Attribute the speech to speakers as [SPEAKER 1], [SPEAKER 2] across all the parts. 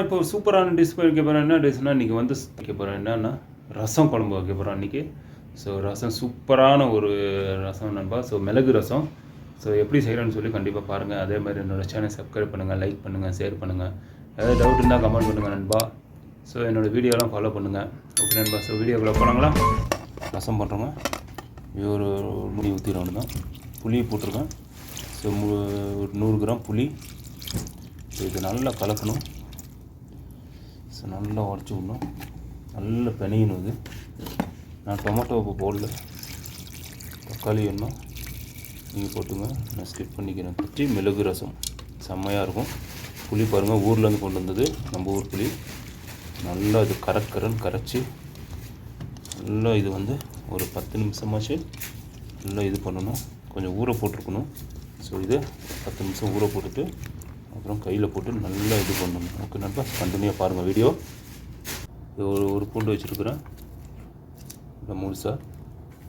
[SPEAKER 1] இப்போ சூப்பரான டிஷ் வைக்க போகிறேன். என்ன டிஷ்னா இன்றைக்கி வந்து வைக்க போகிறேன் என்னன்னா ரசம் குழம்பு வைக்க போகிறோம் இன்றைக்கி. ஸோ ரசம் சூப்பரான ஒரு ரசம் நண்பா. ஸோ மிளகு ரசம். ஸோ எப்படி செய்கிறேன்னு சொல்லி கண்டிப்பாக பாருங்கள். அதே மாதிரி என்னோடய சேனல் சப்ஸ்கிரைப் பண்ணுங்கள், லைக் பண்ணுங்கள், ஷேர் பண்ணுங்கள். ஏதாவது டவுட் இருந்தால் கமெண்ட் பண்ணுங்கள் நண்பா. ஸோ என்னோடய வீடியோலாம் ஃபாலோ பண்ணுங்கள். ஓகே நண்பா. ஸோ வீடியோக்குள்ளே போனாங்களா ரசம் பண்ணுறோங்க. இது ஒரு முடி ஊற்றிடும் தான் புளி போட்டிருக்கேன். ஸோ ஒரு 100 கிராம் புளி. ஸோ இது நல்லா கலக்கணும். ஸோ நல்லா உடச்சி விடணும், நல்லா பெனையணும். இது நான் டொமேட்டோ இப்போ போடல, தக்காளி வேணுமா நீங்கள் போட்டுங்க, நான் ஸ்கிப் பண்ணிக்கிறேன். பற்றி மிளகு ரசம் செம்மையாக இருக்கும். புளி பாருங்கள், ஊர்லேருந்து கொண்டு வந்தது, நம்ம ஊர் புளி. நல்லா இது கரன்னு கரைச்சி நல்லா இது வந்து ஒரு 10 நிமிஷமாச்சு நல்லா இது பண்ணணும். கொஞ்சம் ஊற போட்டிருக்கணும். ஸோ இதை 10 நிமிஷம் ஊற போட்டுட்டு அப்புறம் கையில் போட்டு நல்லா இது பண்ணணும். ஓகே நண்பா, கண்டினியூவாக பாருங்கள் வீடியோ. இது ஒரு பூண்டு வச்சுருக்குறேன் இல்லை முழுசாக.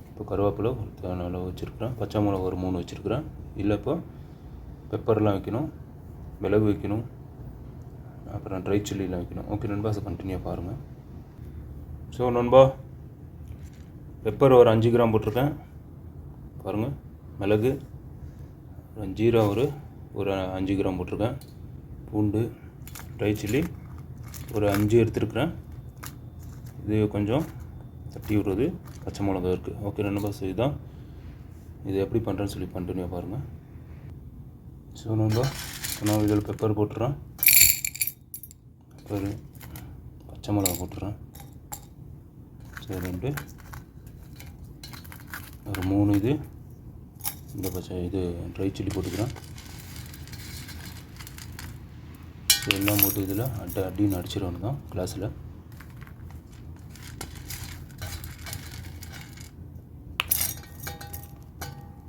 [SPEAKER 1] இப்போ கருவேப்பிலை ஒரு தேவையான அளவு வச்சுருக்குறேன். பச்சை மிளகா ஒரு 3 வச்சுருக்குறேன். இல்லை இப்போ பெப்பர்லாம் வைக்கணும், மிளகு வைக்கணும், அப்புறம் ட்ரை சில்லிலாம் வைக்கணும். ஓகே நண்பா, ஸோ கண்டினியூவாக பாருங்கள். ஸோ நண்பா, பெப்பர் ஒரு 5 கிராம் போட்டிருக்கேன் பாருங்கள். மிளகு ஜீரா ஒரு 5 கிராம் போட்டிருக்கேன். பூண்டு ட்ரை சில்லி ஒரு 5 எடுத்துருக்குறேன். இது கொஞ்சம் தட்டி விடுறது, பச்சை மிளகா இருக்குது. ஓகே நண்பா, ஸோ இதுதான். இது எப்படி பண்ணுறேன்னு சொல்லி கண்டினியூவாக பாருங்கள். ஸோ நண்பா, நான் இதில் பெப்பர் போட்டுறேன், பெப்பர் பச்சை மிளகா போட்டுறேன். ஸோ 2 ஒரு 3 இது இந்த இது ட்ரை சில்லி போட்டுக்கிறேன். ஸோ எல்லாம் போட்டு இதில் அடின்னு அடிச்சிடணும் தான் கிளாஸில்.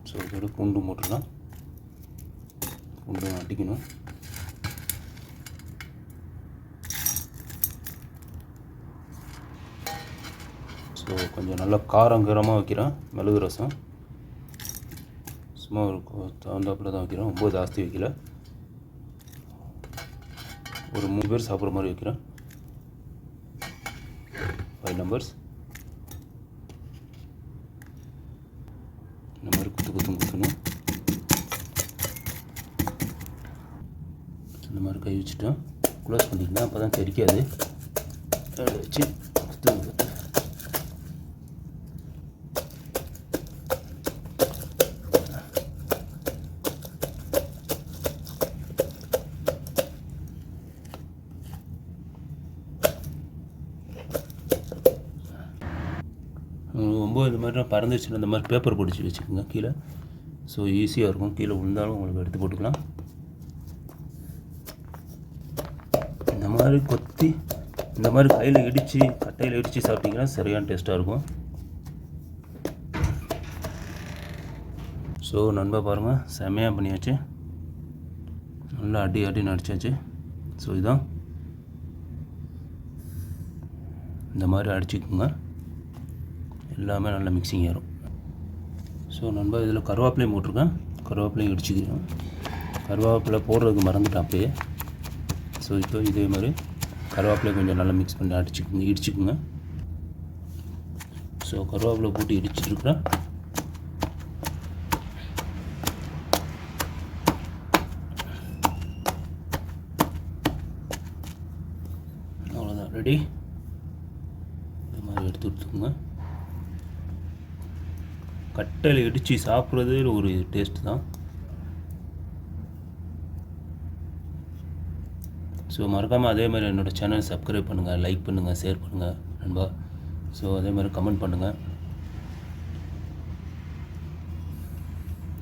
[SPEAKER 1] ஸோ இதோட பூண்டு போட்டுடலாம், பூண்டு அடிக்கணும். ஸோ கொஞ்சம் நல்லா காரங்கரமாக வைக்கிறேன் மிளகு ரசம். சும்மா ஒரு தகுந்தாப்பில் தான் வைக்கிறேன், ரொம்ப ஜாஸ்தி வைக்கல. ஒரு 3 பேர் சாப்பிட்ற மாதிரி வைக்கிறேன், 5 நம்பர்ஸ். இந்த மாதிரி குத்தணும். இந்த மாதிரி கை வச்சுட்டேன், க்ளோஸ் பண்ணிக்கலாம், அப்போ தான் தெரிக்காது. வச்சு குத்து. ரொம்ப இந்த மாதிரிலாம் பறந்துச்சுன்னா இந்த மாதிரி பேப்பர் பிடிச்சி வச்சுக்கோங்க கீழே. ஸோ ஈஸியாக இருக்கும், கீழே விழுந்தாலும் உங்களுக்கு எடுத்து போட்டுக்கலாம். இந்த மாதிரி கொத்தி இந்த மாதிரி கையில் இடித்து கட்டையில் இடித்து சாப்பிட்டிங்கன்னா சரியான டேஸ்ட்டாக இருக்கும். ஸோ நண்பா பாருங்கள், செம்மையாக பண்ணியாச்சு, நல்லா அடி அடிச்சாச்சு. ஸோ இதுதான், இந்த மாதிரி அடிச்சுக்குங்க, எல்லாமே நல்லா மிக்சிங் ஆகிரும். ஸோ நண்பா, இதில் கருவேப்பிலையும் போட்டிருக்கேன், கருவேப்பிலையும் இடிச்சுக்கிறேன். கருவேப்பிலை போடுறதுக்கு மறந்துட்டேன் அப்பயே. ஸோ இப்போ இதே மாதிரி கருவேப்பிலையும் கொஞ்சம் நல்லா மிக்ஸ் பண்ணி இடிச்சுக்குங்க. ஸோ கருவேப்பிலை போட்டு இடிச்சிட்ருக்குறேன். அவ்வளோதான், ரெடி. இந்த மாதிரி எடுத்து விட்டுக்குங்க. கட்டையில் இடித்து சாப்பிட்றது ஒரு டேஸ்ட்டு தான். ஸோ மறக்காமல் அதே மாதிரி என்னோடய சேனல் சப்ஸ்கிரைப் பண்ணுங்கள், லைக் பண்ணுங்கள், ஷேர் பண்ணுங்கள் நண்பா. ஸோ அதே மாதிரி கமெண்ட் பண்ணுங்கள்.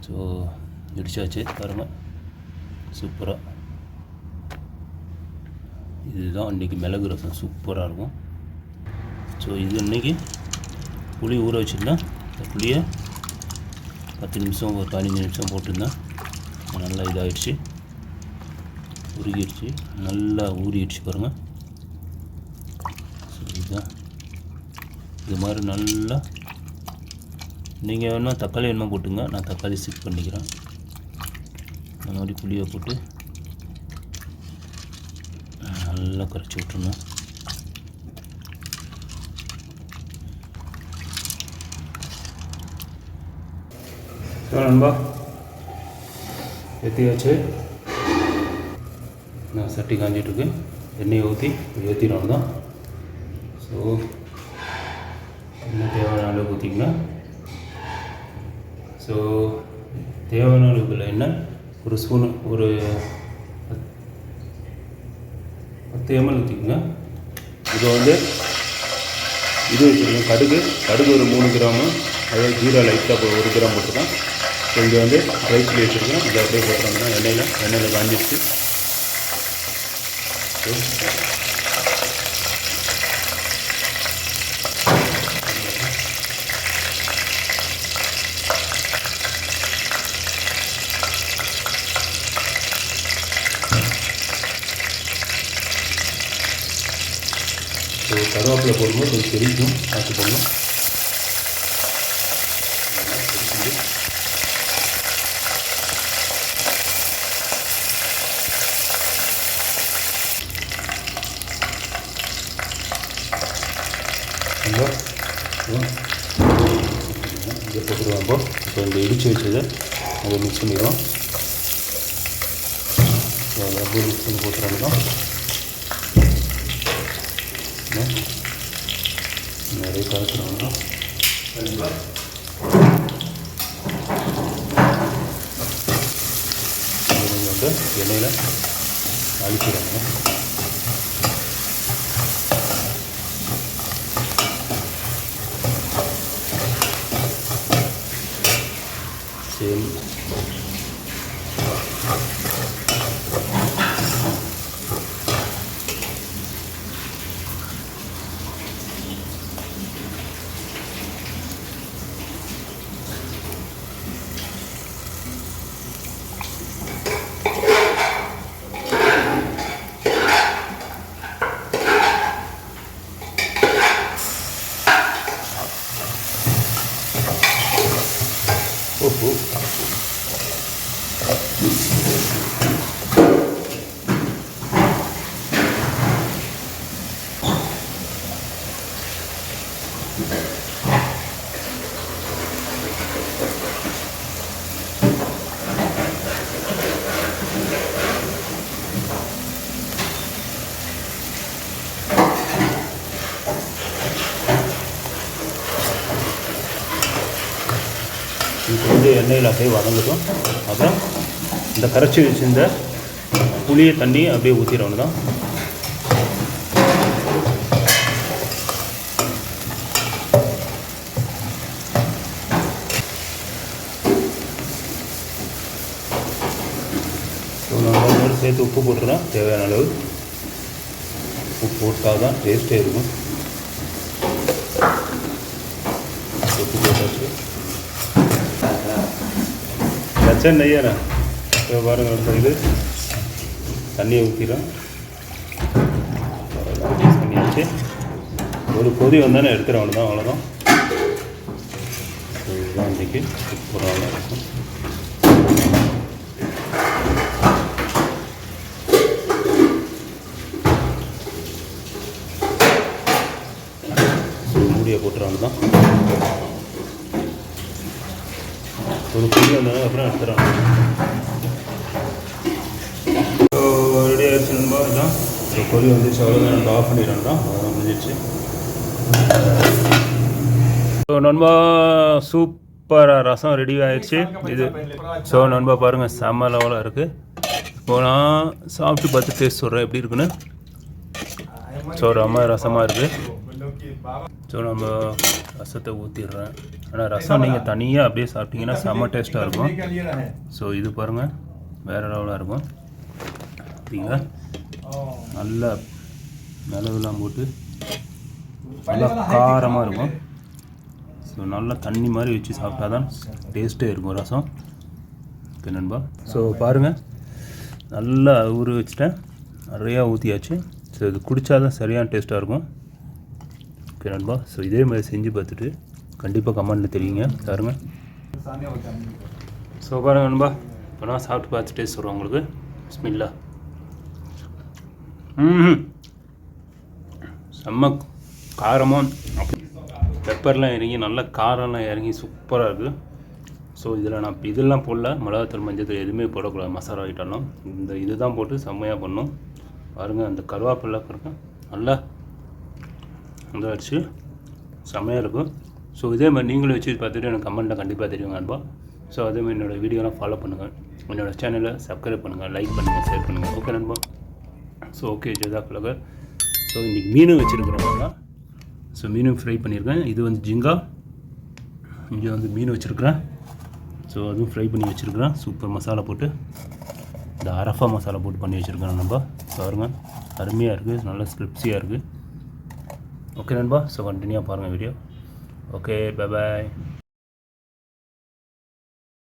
[SPEAKER 1] ஸோ இடிச்சாச்சு பாருங்கள், சூப்பராக. இதுதான் இன்றைக்கி மிளகு ரசம், சூப்பராக இருக்கும். ஸோ இது இன்றைக்கி புளி ஊற வச்சுருந்தேன். இந்த புளியை 10 நிமிஷம் ஒரு 15 நிமிஷம் போட்டிருந்தேன். நல்லா இதாகிடுச்சு, உருகிடுச்சு, நல்லா ஊறிடுச்சு பாருங்கள். ஸோ இதுதான், இது மாதிரி நல்லா நீங்கள் வேணுமா தக்காளி வேணுமா போட்டுங்க, நான் தக்காளி ஸ்கிப் பண்ணிக்கிறேன். இந்த மாதிரி புளியை போட்டு நல்லா கரைச்சி விட்டுருணும். நண்பா ஏற்றியாச்சு. நான் சட்டி காஞ்சிட்ருக்கு. எண்ணெயை ஊற்றி ஏற்றிடணும் தான். ஸோ என்ன தேவையான அளவுக்கு ஊற்றிங்கன்னா, ஸோ தேவையான அளவுக்கு எண்ணெய் ஒரு ஸ்பூனு ஒரு 10 ml ஊற்றிக்கோங்க. இப்போ வந்து இது வச்சுருக்கோம் கடுகு ஒரு 3 கிராமு, அதாவது ஜீரா லைட்டாக 1 கிராம் போட்டுருக்கேன். ஸோ இங்கே வந்து ட்ரை சில்லி வச்சுருக்கேன். இதை அப்படியே போட்டுறாங்கன்னா எண்ணெயில் காஞ்சிடுச்சு. ஸோ கருவேப்பிலை போடும்போது கொஞ்சம் தெரிக்கும், பார்த்து போடணும். இங்கே போட்டுருவோம். இப்போ இந்த இடித்து வச்சதை அதை மிக்ஸ் பண்ணிடுவோம். அப்படியே மிக்ஸ் பண்ணி போட்டுறோம். நிறைய கலக்குறோம். வந்து எண்ணெயில் அழிச்சிடுறாங்க. சரி, ஓஹோ இப்போ வந்து எண்ணெயில் அப்படியே வதங்கட்டும். அப்புறம் இந்த கரைச்சி வச்சிருந்த புளியை தண்ணி அப்படியே ஊற்றிடணும் தான். ஸோ நான் சேர்த்து உப்பு போட்டுறேன். தேவையான அளவு உப்பு போட்டால் தான் டேஸ்ட்டே இருக்கும். உப்பு போட்டாச்சு. லட்சம் நெய்யண்ணா பாருங்கள். இது தண்ணியை ஊற்றிடும். மிக்ஸ் பண்ணியாச்சு. ஒரு கொதி வந்தானே எடுத்துகிறவங்க தான், அவ்வளோதான். இதுதான் இன்றைக்கி சூப்பராக இருக்கும். மூடியை போட்டுறவங்க தான். ஒரு கொதி வந்தாலும் அப்புறம் எடுத்துடுறாங்க. ரெடி ஆகிடுச்சு நண்பா. இதுதான் ஸோ கொதி வந்துச்சு. அவ்வளோதான். நம்ம ஆஃப் பண்ணிடுறோம் தான். அதெல்லாம் முடிஞ்சிடுச்சு. ஸோ நண்பா சூப்பராக ரசம் ரெடி ஆகிடுச்சு. இது ஸோ நண்பா பாருங்கள், செம்ம லெவலாக இருக்குது. இப்போ நான் சாப்பிட்டு பார்த்து டேஸ்ட் சொல்கிறேன் எப்படி இருக்குன்னு. ஸோ ரொம்ப ரசமாக இருக்குது. ஸோ நம்ம ரசத்தை ஊற்றிடுறேன். ஆனால் ரசம் நீங்கள் தனியாக அப்படியே சாப்பிட்டீங்கன்னா செம்ம டேஸ்ட்டாக இருக்கும். ஸோ இது பாருங்கள், வேறு லெவலாக இருக்கும். அப்படிங்களா நல்லா மிளகுலாம் போட்டு நல்லா காரமாக இருக்கும். ஸோ நல்லா தண்ணி மாதிரி வச்சு சாப்பிட்டா தான் டேஸ்ட்டே இருக்கும் ரசம். ஓகே நண்பா. ஸோ பாருங்கள், நல்லா ஊற வச்சுட்டேன், நிறையா ஊற்றியாச்சு. ஸோ இது குடித்தா தான் சரியான டேஸ்ட்டாக இருக்கும். ஓகே நண்பா. ஸோ இதே மாதிரி செஞ்சு பார்த்துட்டு கண்டிப்பாக கமெண்ட்டில் தெரியுங்க பாருங்கள். ஸோ பாருங்கள் நண்பா, இப்போ நான் சாப்பிட்டு பார்த்து டேஸ்ட் சொல்கிறேன் உங்களுக்கு. பிஸ்மில்லா. செம்ம காரமாக பெப்பர்லாம் இறங்கி நல்லா காரம்லாம் இறங்கி சூப்பராக இருக்குது. ஸோ இதில் நான் இதெல்லாம் போடல, மிளகாத்தூள் மஞ்சள் எதுவுமே போடக்கூடாது மசாலா ஐட்டம்லாம். இந்த இது தான் போட்டு செம்மையாக பண்ணோம். பாருங்கள் அந்த கருவேப்பிலை பாருங்க நல்லா வந்து அடிச்சு செம்மையாக இருக்கும். ஸோ இதே மாதிரி நீங்களும் வச்சு பார்த்துட்டு எனக்கு கமெண்ட்டில் கண்டிப்பாக தெரியும் நண்பா. ஸோ அதேமாதிரி என்னோடய வீடியோலாம் ஃபாலோ பண்ணுங்கள், என்னோடய சேனலை சப்ஸ்கிரைப் பண்ணுங்கள், லைக் பண்ணுங்கள், ஷேர் பண்ணுங்கள். ஓகே நண்பா. So okay ஜெதாக்குலக. ஸோ இன்றைக்கி மீனும் வச்சுருக்கிறேன். ஸோ மீனும் ஃப்ரை பண்ணியிருக்கேன். இது வந்து ஜிங்கா, இங்கே வந்து மீன் வச்சுருக்கிறேன். ஸோ அதுவும் ஃப்ரை பண்ணி வச்சுருக்கிறேன். சூப்பர் மசாலா போட்டு, இந்த அரஃபா மசாலா போட்டு பண்ணி வச்சுருக்கேன் நண்பா. பாருங்க அருமையாக இருக்குது, நல்லா ஸ்கிரிப்ஸியாக இருக்குது. ஓகே நண்பா. ஸோ கண்டினியூவாக பாருங்கள் வீடியோ. Okay, bye bye.